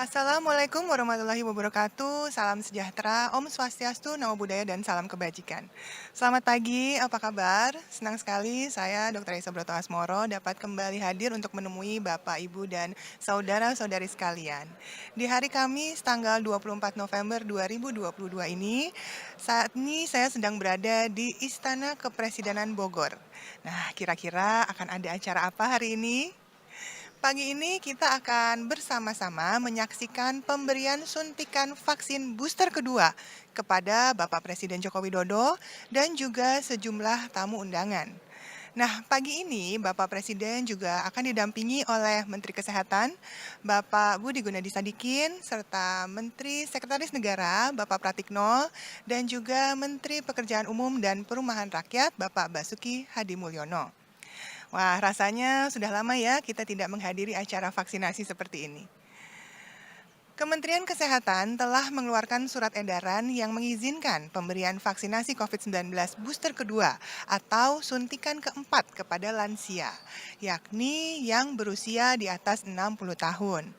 Assalamualaikum warahmatullahi wabarakatuh. Salam sejahtera, Om Swastiastu, Namo Buddhaya, dan salam kebajikan. Selamat pagi, apa kabar? Senang sekali saya, Dr. Esa Broto Asmoro, dapat kembali hadir untuk menemui Bapak, Ibu, dan saudara-saudari sekalian. Di hari Kamis, tanggal 24 November 2022 ini, saat ini saya sedang berada di Istana Kepresidenan Bogor. Nah, kira-kira akan ada acara apa hari ini? Pagi ini kita akan bersama-sama menyaksikan pemberian suntikan vaksin booster kedua kepada Bapak Presiden Joko Widodo dan juga sejumlah tamu undangan. Nah, pagi ini Bapak Presiden juga akan didampingi oleh Menteri Kesehatan, Bapak Budi Gunadi Sadikin, serta Menteri Sekretaris Negara, Bapak Pratikno, dan juga Menteri Pekerjaan Umum dan Perumahan Rakyat, Bapak Basuki Hadi Mulyono. Wah, rasanya sudah lama ya kita tidak menghadiri acara vaksinasi seperti ini. Kementerian Kesehatan telah mengeluarkan surat edaran yang mengizinkan pemberian vaksinasi COVID-19 booster kedua atau suntikan keempat kepada lansia, yakni yang berusia di atas 60 tahun.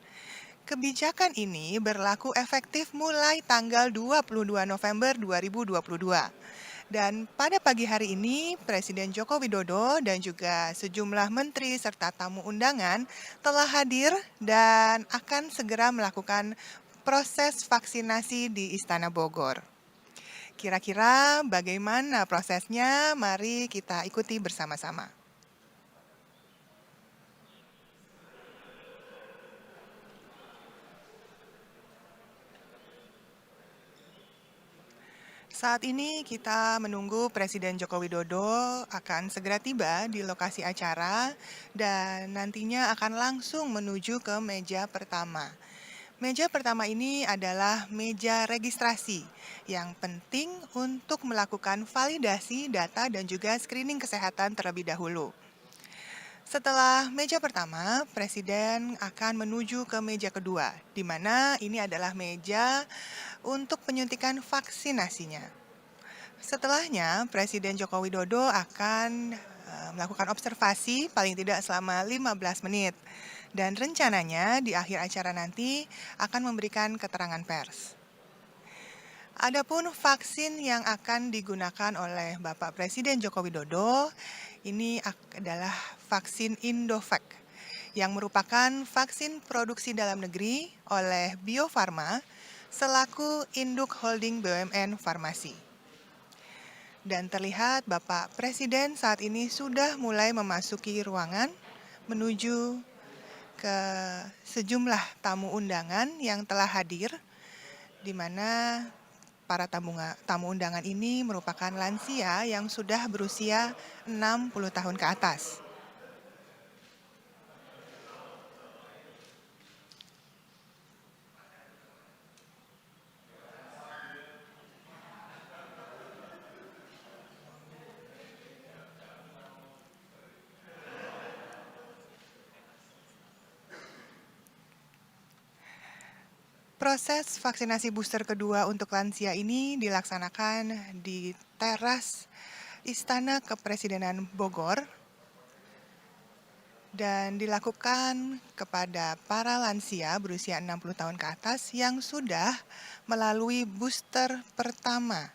Kebijakan ini berlaku efektif mulai tanggal 22 November 2022. Dan pada pagi hari ini, Presiden Joko Widodo dan juga sejumlah menteri serta tamu undangan telah hadir dan akan segera melakukan proses vaksinasi di Istana Bogor. Kira-kira bagaimana prosesnya? Mari kita ikuti bersama-sama. Saat ini kita menunggu Presiden Joko Widodo akan segera tiba di lokasi acara dan nantinya akan langsung menuju ke meja pertama. Meja pertama ini adalah meja registrasi yang penting untuk melakukan validasi data dan juga screening kesehatan terlebih dahulu. Setelah meja pertama, Presiden akan menuju ke meja kedua, di mana ini adalah meja untuk penyuntikan vaksinasinya. Setelahnya, Presiden Joko Widodo akan melakukan observasi paling tidak selama 15 menit. Dan rencananya di akhir acara nanti akan memberikan keterangan pers. Adapun vaksin yang akan digunakan oleh Bapak Presiden Joko Widodo ini adalah vaksin Indovac yang merupakan vaksin produksi dalam negeri oleh Bio Farma selaku induk holding BUMN Farmasi. Dan terlihat Bapak Presiden saat ini sudah mulai memasuki ruangan menuju ke sejumlah tamu undangan yang telah hadir, di mana para tamu undangan ini merupakan lansia yang sudah berusia 60 tahun ke atas. Proses vaksinasi booster kedua untuk lansia ini dilaksanakan di teras Istana Kepresidenan Bogor dan dilakukan kepada para lansia berusia 60 tahun ke atas yang sudah melalui booster pertama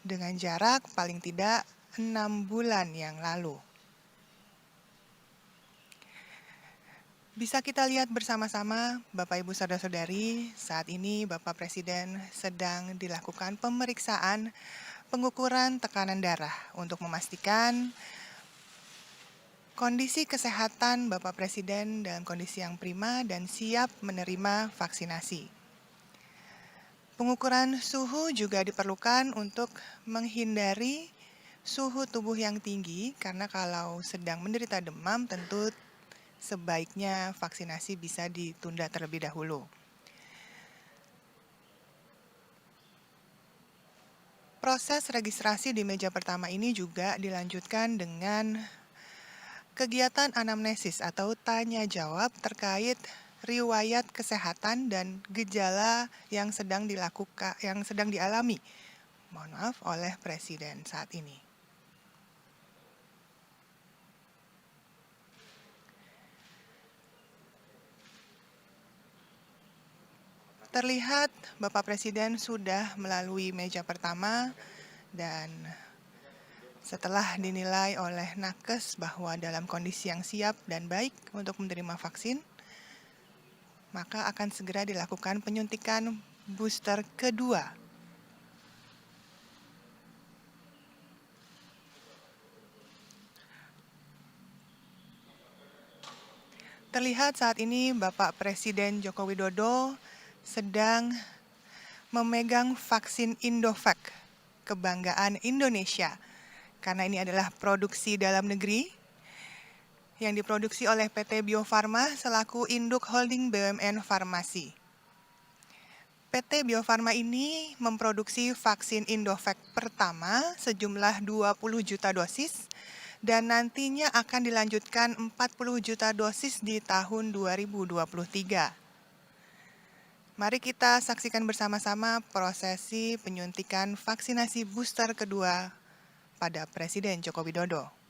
dengan jarak paling tidak 6 bulan yang lalu. Bisa kita lihat bersama-sama, Bapak Ibu Saudara-saudari, saat ini Bapak Presiden sedang dilakukan pemeriksaan pengukuran tekanan darah untuk memastikan kondisi kesehatan Bapak Presiden dalam kondisi yang prima dan siap menerima vaksinasi. Pengukuran suhu juga diperlukan untuk menghindari suhu tubuh yang tinggi, karena kalau sedang menderita demam tentu sebaiknya vaksinasi bisa ditunda terlebih dahulu. Proses registrasi di meja pertama ini juga dilanjutkan dengan kegiatan anamnesis atau tanya jawab terkait riwayat kesehatan dan gejala yang sedang dialami, oleh Presiden saat ini. Terlihat Bapak Presiden sudah melalui meja pertama dan setelah dinilai oleh nakes bahwa dalam kondisi yang siap dan baik untuk menerima vaksin, maka akan segera dilakukan penyuntikan booster kedua. Terlihat saat ini Bapak Presiden Joko Widodo sedang memegang vaksin Indovac, kebanggaan Indonesia, karena ini adalah produksi dalam negeri yang diproduksi oleh PT Bio Farma selaku induk holding BUMN Farmasi. PT Bio Farma ini memproduksi vaksin Indovac pertama sejumlah 20 juta dosis dan nantinya akan dilanjutkan 40 juta dosis di tahun 2023. Mari kita saksikan bersama-sama prosesi penyuntikan vaksinasi booster kedua pada Presiden Joko Widodo.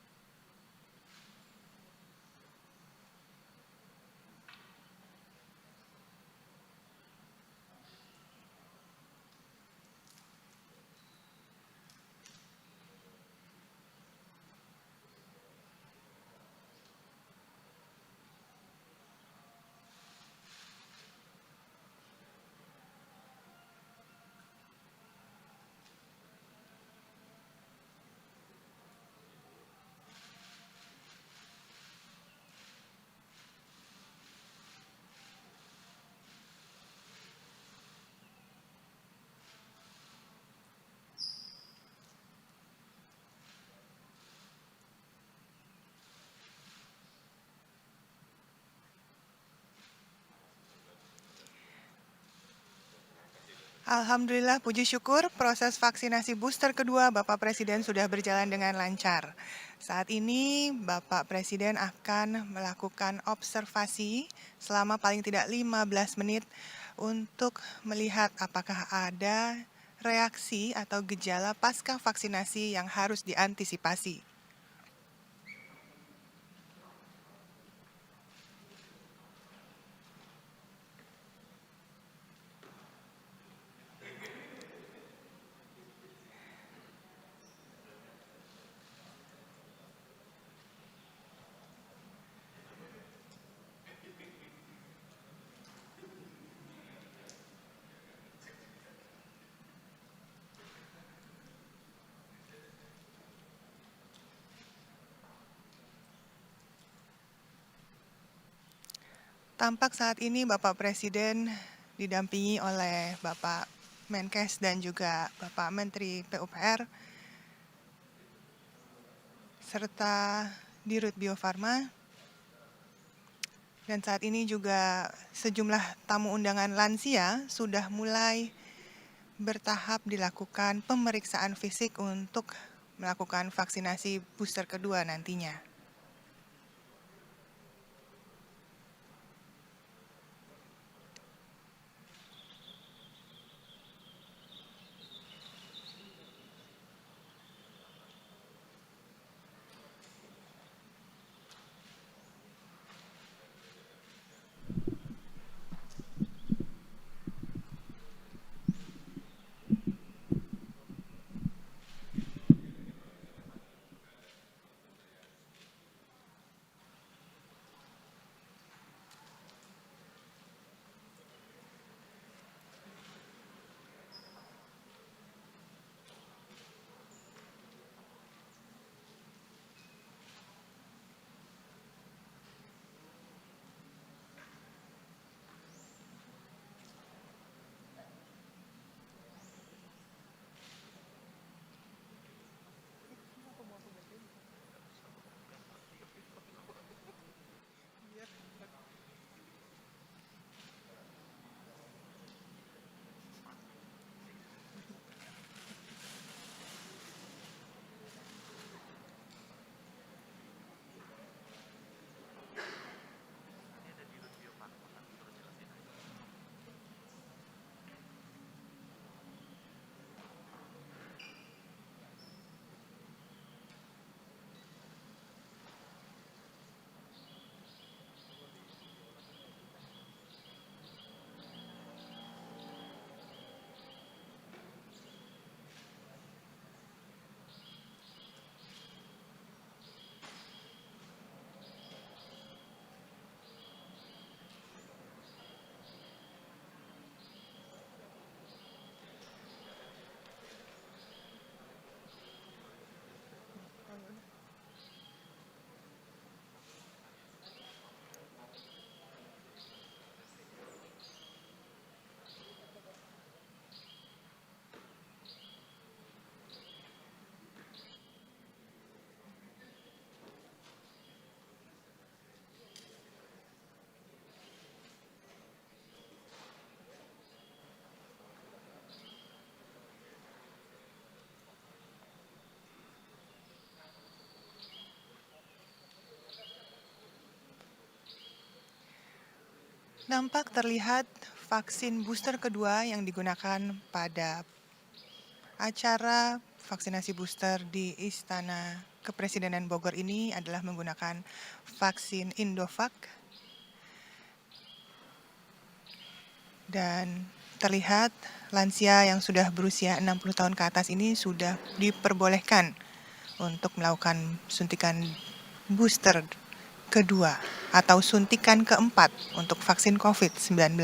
Alhamdulillah, puji syukur proses vaksinasi booster kedua Bapak Presiden sudah berjalan dengan lancar. Saat ini Bapak Presiden akan melakukan observasi selama paling tidak 15 menit untuk melihat apakah ada reaksi atau gejala pasca vaksinasi yang harus diantisipasi. Tampak saat ini Bapak Presiden didampingi oleh Bapak Menkes dan juga Bapak Menteri PUPR serta Dirut Bio Farma. Dan saat ini juga sejumlah tamu undangan lansia sudah mulai bertahap dilakukan pemeriksaan fisik untuk melakukan vaksinasi booster kedua nantinya. Nampak terlihat vaksin booster kedua yang digunakan pada acara vaksinasi booster di Istana Kepresidenan Bogor ini adalah menggunakan vaksin Indovac dan terlihat lansia yang sudah berusia 60 tahun ke atas ini sudah diperbolehkan untuk melakukan suntikan booster kedua atau suntikan keempat untuk vaksin COVID-19.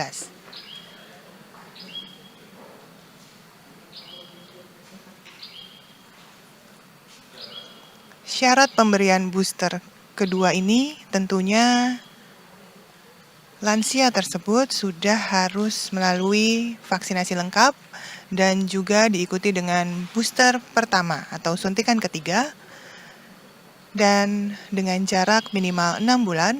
Syarat pemberian booster kedua ini tentunya lansia tersebut sudah harus melalui vaksinasi lengkap dan juga diikuti dengan booster pertama atau suntikan ketiga dan dengan jarak minimal 6 bulan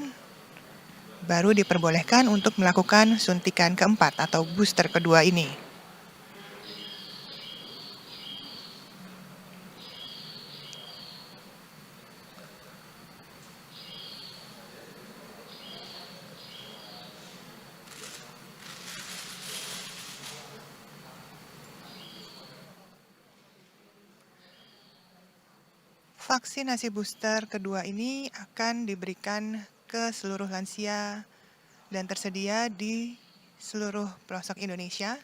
baru diperbolehkan untuk melakukan suntikan keempat atau booster kedua ini. Vaksinasi booster kedua ini akan diberikan ke seluruh lansia dan tersedia di seluruh pelosok Indonesia.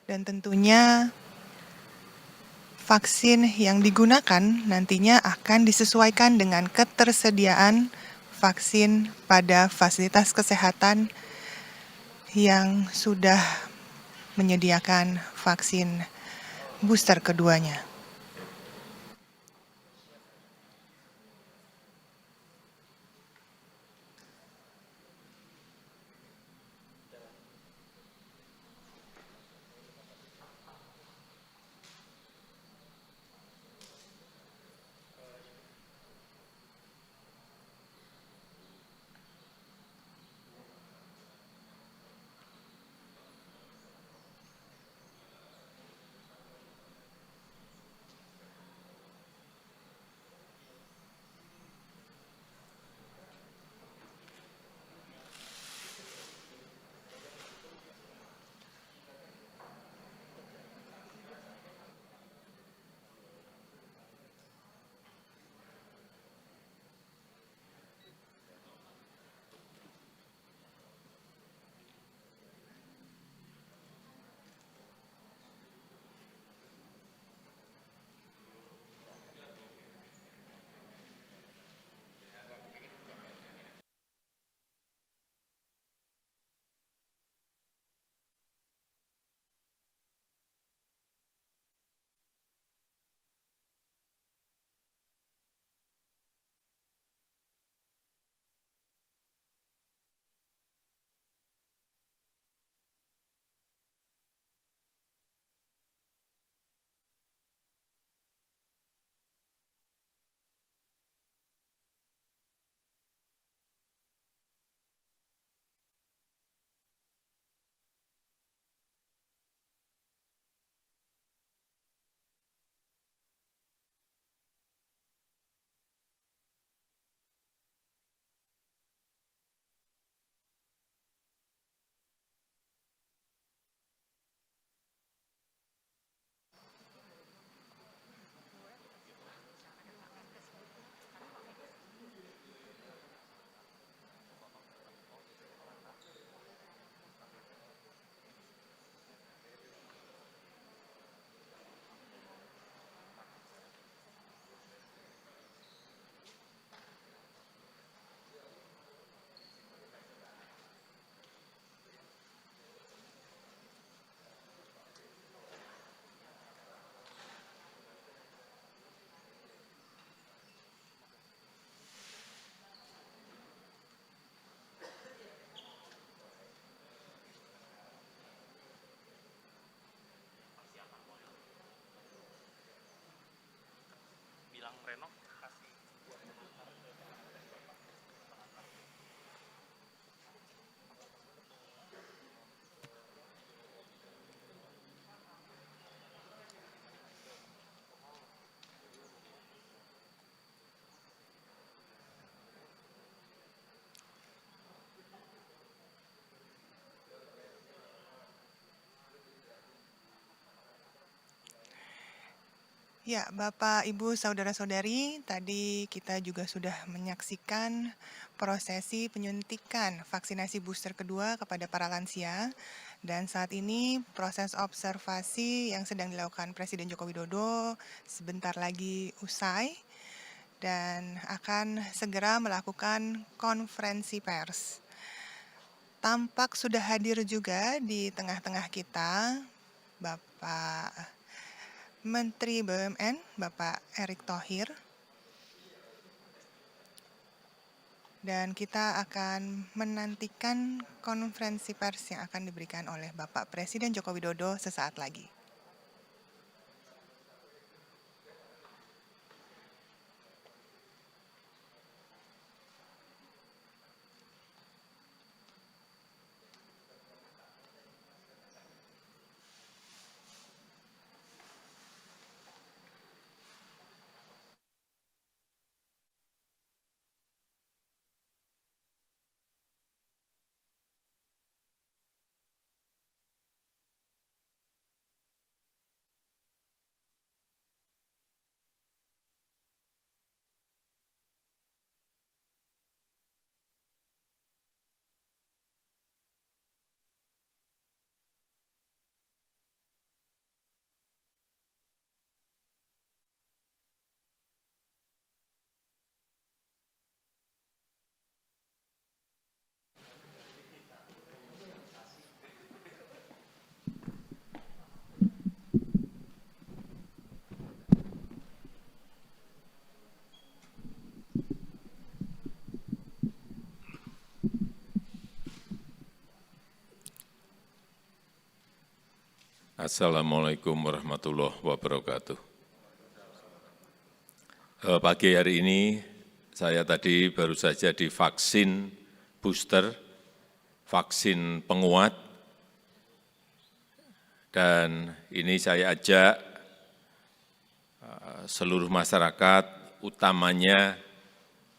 Dan tentunya vaksin yang digunakan nantinya akan disesuaikan dengan ketersediaan vaksin pada fasilitas kesehatan yang sudah menyediakan vaksin booster keduanya. Ya, Bapak, Ibu, saudara-saudari, tadi kita juga sudah menyaksikan prosesi penyuntikan vaksinasi booster kedua kepada para lansia. Dan saat ini proses observasi yang sedang dilakukan Presiden Joko Widodo sebentar lagi usai dan akan segera melakukan konferensi pers. Tampak sudah hadir juga di tengah-tengah kita Bapak Menteri BUMN, Bapak Erick Thohir. Dan kita akan menantikan konferensi pers yang akan diberikan oleh Bapak Presiden Joko Widodo sesaat lagi. Assalamualaikum warahmatullahi wabarakatuh. Pagi hari ini saya tadi baru saja divaksin booster, vaksin penguat, dan ini saya ajak seluruh masyarakat, utamanya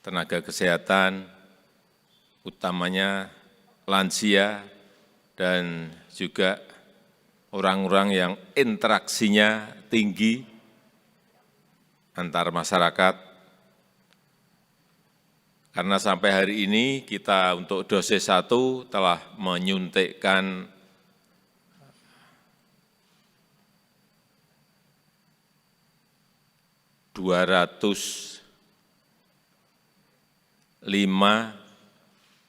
tenaga kesehatan, utamanya lansia, dan juga orang-orang yang interaksinya tinggi antar masyarakat, karena sampai hari ini kita untuk dosis 1 telah menyuntikkan 205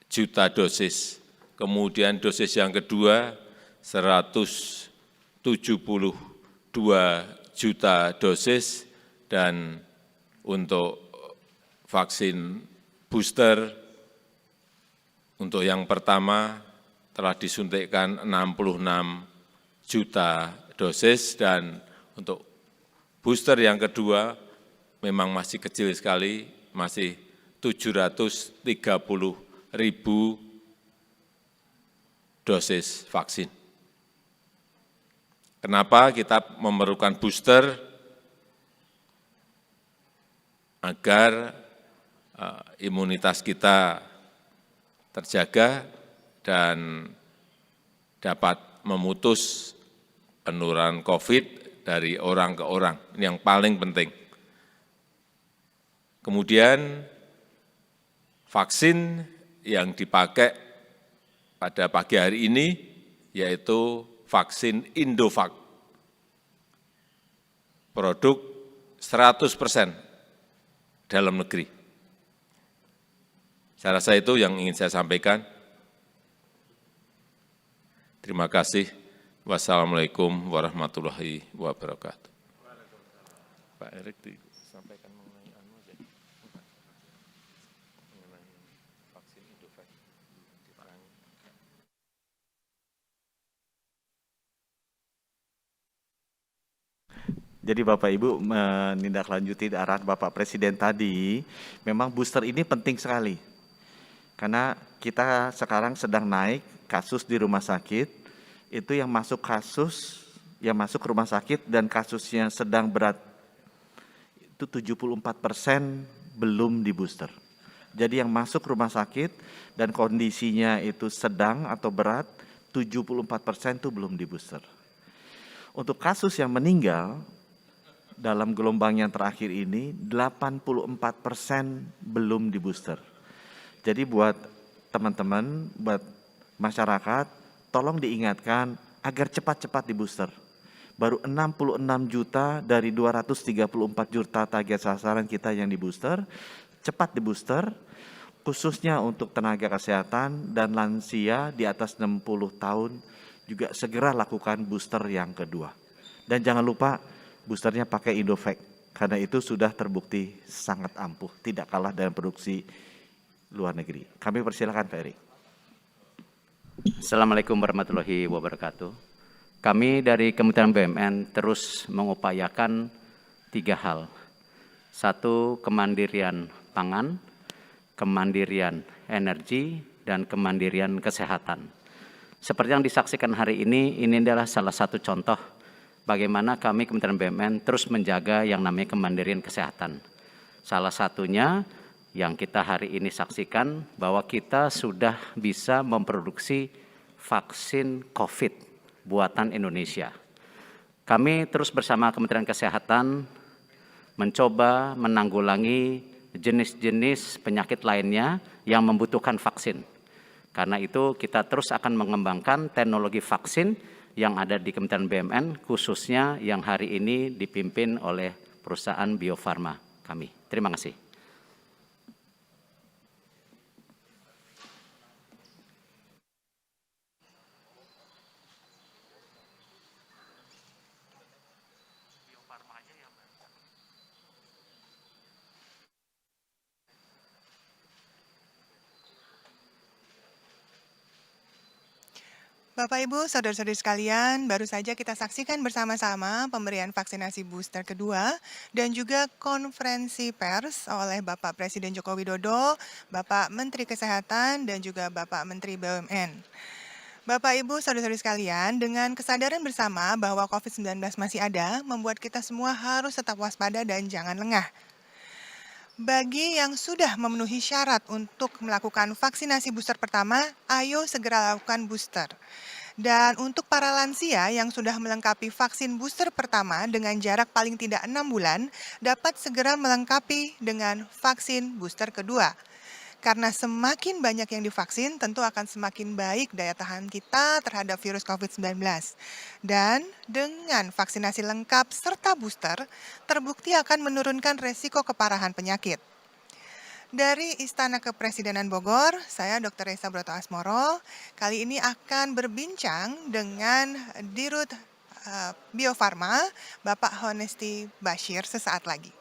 juta dosis. Kemudian dosis yang kedua 172 juta dosis, dan untuk vaksin booster untuk yang pertama telah disuntikkan 66 juta dosis, dan untuk booster yang kedua memang masih kecil sekali, masih 730.000 dosis vaksin. Kenapa kita memerlukan booster? Agar imunitas kita terjaga dan dapat memutus penularan COVID dari orang ke orang. Ini yang paling penting. Kemudian vaksin yang dipakai pada pagi hari ini yaitu vaksin Indovac, produk 100% dalam negeri. Saya rasa itu yang ingin saya sampaikan. Terima kasih. Wassalamualaikum warahmatullahi wabarakatuh. Pak Erick disampaikan mengenai vaksin Indovac. Jadi Bapak Ibu menindaklanjuti arahan Bapak Presiden tadi, memang booster ini penting sekali. Karena kita sekarang sedang naik kasus di rumah sakit, itu yang masuk rumah sakit dan kasusnya sedang berat, itu 74% belum di booster. Jadi yang masuk rumah sakit dan kondisinya itu sedang atau berat, 74% itu belum di booster. Untuk kasus yang meninggal, dalam gelombang yang terakhir ini 84% belum di booster. Jadi buat teman-teman, buat masyarakat, tolong diingatkan agar cepat-cepat di booster. Baru 66 juta dari 234 juta target sasaran kita yang di booster, cepat di booster, khususnya untuk tenaga kesehatan dan lansia di atas 60 tahun, juga segera lakukan booster yang kedua. Dan jangan lupa boosternya pakai Indovac, karena itu sudah terbukti sangat ampuh, tidak kalah dengan produksi luar negeri. Kami persilakan Pak Erik. Assalamualaikum warahmatullahi wabarakatuh. Kami dari Kementerian BUMN terus mengupayakan 3 hal. 1, kemandirian pangan, kemandirian energi, dan kemandirian kesehatan. Seperti yang disaksikan hari ini adalah salah satu contoh bagaimana kami Kementerian BUMN terus menjaga yang namanya kemandirian kesehatan. Salah satunya yang kita hari ini saksikan bahwa kita sudah bisa memproduksi vaksin COVID buatan Indonesia. Kami terus bersama Kementerian Kesehatan mencoba menanggulangi jenis-jenis penyakit lainnya yang membutuhkan vaksin. Karena itu kita terus akan mengembangkan teknologi vaksin yang ada di Kementerian BUMN, khususnya yang hari ini dipimpin oleh perusahaan Bio Farma kami. Terima kasih. Bapak, Ibu, saudara-saudari sekalian, baru saja kita saksikan bersama-sama pemberian vaksinasi booster kedua dan juga konferensi pers oleh Bapak Presiden Joko Widodo, Bapak Menteri Kesehatan, dan juga Bapak Menteri BUMN. Bapak, Ibu, saudara-saudari sekalian, dengan kesadaran bersama bahwa COVID-19 masih ada, membuat kita semua harus tetap waspada dan jangan lengah. Bagi yang sudah memenuhi syarat untuk melakukan vaksinasi booster pertama, ayo segera lakukan booster. Dan untuk para lansia yang sudah melengkapi vaksin booster pertama dengan jarak paling tidak 6 bulan, dapat segera melengkapi dengan vaksin booster kedua. Karena semakin banyak yang divaksin, tentu akan semakin baik daya tahan kita terhadap virus COVID-19. Dan dengan vaksinasi lengkap serta booster, terbukti akan menurunkan resiko keparahan penyakit. Dari Istana Kepresidenan Bogor, saya Dr. Reza Broto Asmoro, kali ini akan berbincang dengan Dirut Bio Farma, Bapak Honesti Bashir sesaat lagi.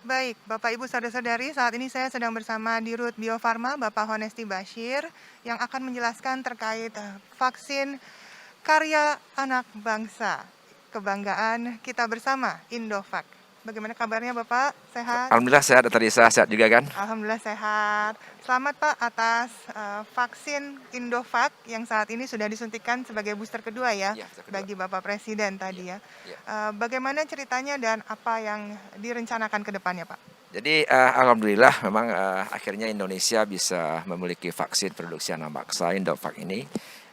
Baik, Bapak Ibu saudara-saudari, saat ini saya sedang bersama Dirut Bio Farma, Bapak Honesti Bashir, yang akan menjelaskan terkait vaksin karya anak bangsa, kebanggaan kita bersama, Indovac. Bagaimana kabarnya Bapak? Sehat? Alhamdulillah sehat, Dr. Risa, sehat juga kan? Alhamdulillah sehat. Selamat Pak atas vaksin Indovac yang saat ini sudah disuntikan sebagai booster kedua ya, booster kedua. bagi Bapak Presiden tadi ya. Ya. Bagaimana ceritanya dan apa yang direncanakan ke depannya Pak? Jadi alhamdulillah memang akhirnya Indonesia bisa memiliki vaksin produksi anak bangsa Indovac ini.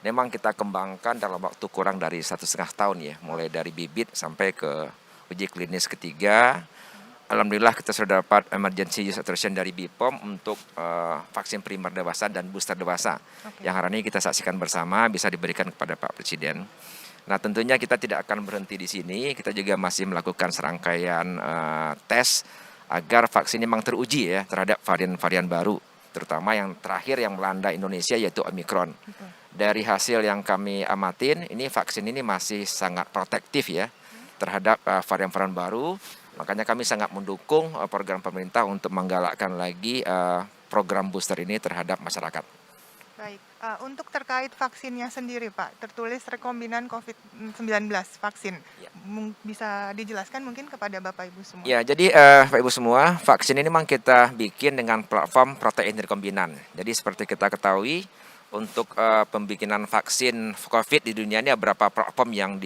Memang kita kembangkan dalam waktu kurang dari 1,5 tahun ya, mulai dari bibit sampai ke uji klinis ketiga. Alhamdulillah kita sudah dapat emergency use authorization dari BPOM untuk vaksin primer dewasa dan booster dewasa. Yang hari ini kita saksikan bersama bisa diberikan kepada Pak Presiden. Nah tentunya kita tidak akan berhenti di sini, kita juga masih melakukan serangkaian tes agar vaksin memang teruji ya terhadap varian-varian baru, terutama yang terakhir yang melanda Indonesia yaitu Omicron. Dari hasil yang kami amatin, ini vaksin ini masih sangat protektif ya terhadap varian-varian baru. Makanya kami sangat mendukung program pemerintah untuk menggalakkan lagi program booster ini terhadap masyarakat. Baik, untuk terkait vaksinnya sendiri Pak, tertulis rekombinan COVID-19 vaksin. Ya. Bisa dijelaskan mungkin kepada Bapak Ibu semua? Ya, jadi Bapak Ibu semua, vaksin ini memang kita bikin dengan platform protein rekombinan. Jadi seperti kita ketahui, untuk pembikinan vaksin COVID di dunia ini beberapa platform yang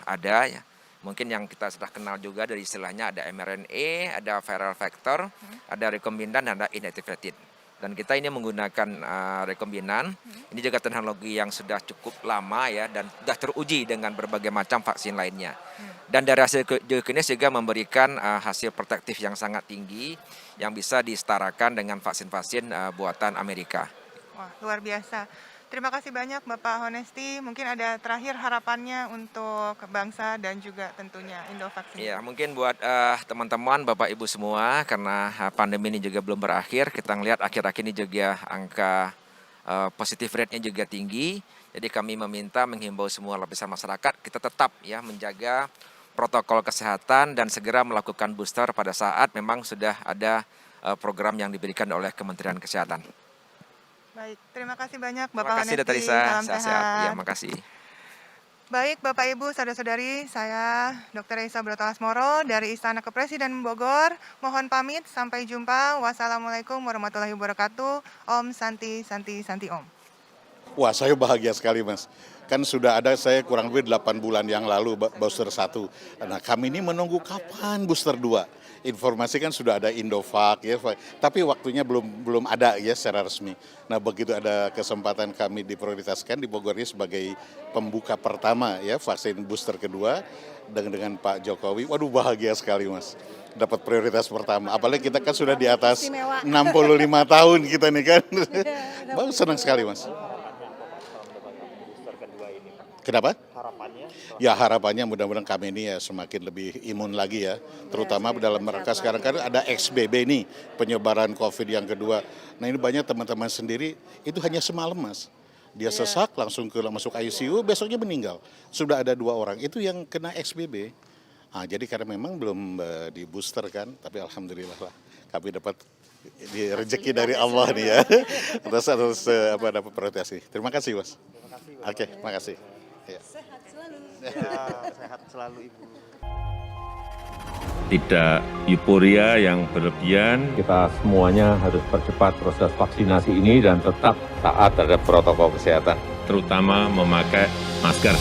ada ya. Mungkin yang kita sudah kenal juga dari istilahnya ada mRNA, ada viral vector, ada rekombinan, dan ada inactivated. Dan kita ini menggunakan rekombinan. Ini juga teknologi yang sudah cukup lama ya dan sudah teruji dengan berbagai macam vaksin lainnya. Dan dari hasil uji klinis juga memberikan hasil protektif yang sangat tinggi yang bisa disetarakan dengan vaksin-vaksin buatan Amerika. Wah, luar biasa. Terima kasih banyak Bapak Honesti. Mungkin ada terakhir harapannya untuk bangsa dan juga tentunya Indovaksin. Ya, mungkin buat teman-teman, Bapak Ibu semua, karena pandemi ini juga belum berakhir, kita ngelihat akhir-akhir ini juga angka positif rate-nya juga tinggi. Jadi kami menghimbau semua lapisan masyarakat, kita tetap ya menjaga protokol kesehatan dan segera melakukan booster pada saat memang sudah ada program yang diberikan oleh Kementerian Kesehatan. Baik, terima kasih banyak Terima Bapak kasih, Honesti. Dr. Risa. Salam Sehat-sehat. sehat. Ya, makasih. Baik, Bapak Ibu, saudara-saudari, saya Dr. Risa Broto Asmoro dari Istana Kepresiden Bogor. Mohon pamit, sampai jumpa. Wassalamualaikum warahmatullahi wabarakatuh. Om Santi Santi Santi Om. Wah, saya bahagia sekali, Mas. Kan sudah ada saya kurang lebih 8 bulan yang lalu booster 1. Nah, kami ini menunggu kapan booster 2. Informasi kan sudah ada Indovac ya, tapi waktunya belum ada ya secara resmi. Nah, begitu ada kesempatan kami diprioritaskan di Bogor ini sebagai pembuka pertama ya vaksin booster kedua dengan Pak Jokowi. Waduh, bahagia sekali, Mas. Dapat prioritas pertama. Apalagi kita kan sudah di atas 65 tahun kita nih kan. Bagus, senang sekali, Mas. Kenapa? Harapannya? Ya, harapannya mudah-mudahan kami ini ya semakin lebih imun lagi ya. Terutama dalam rangka sekarang kan ada XBB nih, penyebaran COVID yang kedua. Nah, ini banyak teman-teman sendiri itu hanya semalam, Mas. Dia sesak langsung masuk ICU, besoknya meninggal. Sudah ada 2 orang itu yang kena XBB. Nah, jadi karena memang belum di booster kan, tapi alhamdulillah lah kami dapat rezeki dari Allah nih ya. atas dapat prioritas ini. Terima kasih, Mas. Oke, makasih. Ya. Sehat selalu. Sehat selalu, Ibu. Tidak euforia yang berlebihan. Kita semuanya harus percepat proses vaksinasi ini dan tetap taat terhadap protokol kesehatan. Terutama memakai masker.